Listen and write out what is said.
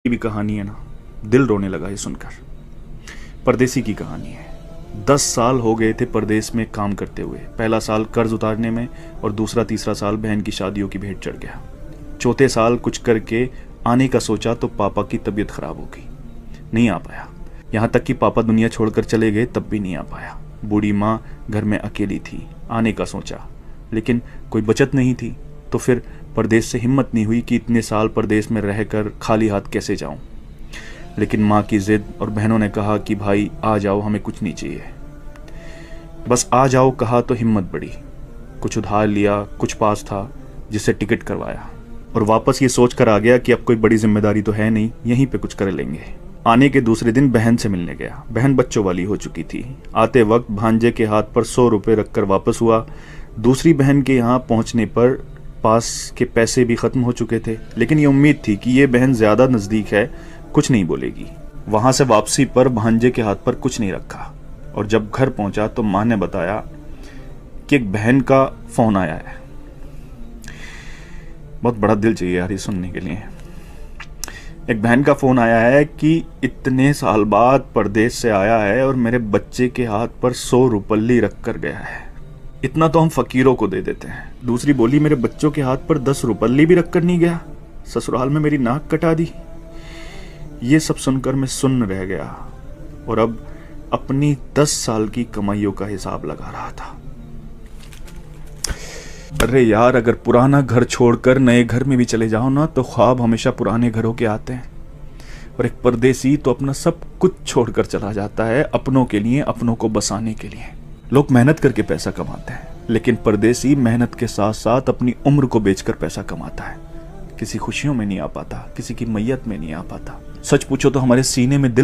की भी कहानी है ना, दिल रोने लगा ये सुनकर। परदेसी की कहानी है। 10 साल हो गए थे परदेश में काम करते हुए। पहला साल कर्ज उतारने में और दूसरा तीसरा साल बहन की शादियों की भेंट चढ़ गया। चौथे साल कुछ करके आने का सोचा तो पापा की तबीयत खराब हो गई, नहीं आ पाया। यहाँ तक कि पापा दुनिया छोड़कर चले गए तब भी नहीं आ पाया। बूढ़ी माँ घर में अकेली थी। आने का सोचा लेकिन कोई बचत नहीं थी, तो फिर परदेश से हिम्मत नहीं हुई कि इतने साल परदेश में रहकर खाली हाथ कैसे जाऊं। लेकिन माँ की जिद और बहनों ने कहा कि भाई आ जाओ, हमें कुछ नहीं चाहिए, बस आ जाओ कहा तो हिम्मत बढ़ी। कुछ उधार लिया, कुछ पास था जिससे टिकट करवाया और वापस ये सोच कर आ गया कि अब कोई बड़ी जिम्मेदारी तो है नहीं, यहीं पे कुछ कर लेंगे। आने के दूसरे दिन बहन से मिलने गया। बहन बच्चों वाली हो चुकी थी। आते वक्त भांजे के हाथ पर 100 रुपये रखकर वापस हुआ। दूसरी बहन के यहाँ पहुंचने पर पास के पैसे भी खत्म हो चुके थे, लेकिन ये उम्मीद थी कि ये बहन ज्यादा नजदीक है, कुछ नहीं बोलेगी। वहां से वापसी पर भांजे के हाथ पर कुछ नहीं रखा और जब घर पहुंचा तो मां ने बताया कि एक बहन का फोन आया है। बहुत बड़ा दिल चाहिए यार ये सुनने के लिए। एक बहन का फोन आया है कि इतने साल बाद परदेश से आया है और मेरे बच्चे के हाथ पर 100 रुपल्ली रख कर गया है। इतना तो हम फकीरों को दे देते हैं। दूसरी बोली, मेरे बच्चों के हाथ पर 10 रुपल्ली भी रख कर नहीं गया, ससुराल में मेरी नाक कटा दी। ये सब सुनकर मैं सुन्न रह गया और अब अपनी 10 साल की कमाइयों का हिसाब लगा रहा था। अरे यार, अगर पुराना घर छोड़कर नए घर में भी चले जाओ ना तो ख्वाब हमेशा पुराने घरों के आते हैं। और एक परदेसी तो अपना सब कुछ छोड़कर चला जाता है अपनों के लिए, अपनों को बसाने के लिए। लोग मेहनत करके पैसा कमाते हैं, लेकिन परदेसी मेहनत के साथ साथ अपनी उम्र को बेचकर पैसा कमाता है। किसी खुशियों में नहीं आ पाता, किसी की मैयत में नहीं आ पाता। सच पूछो तो हमारे सीने में दिल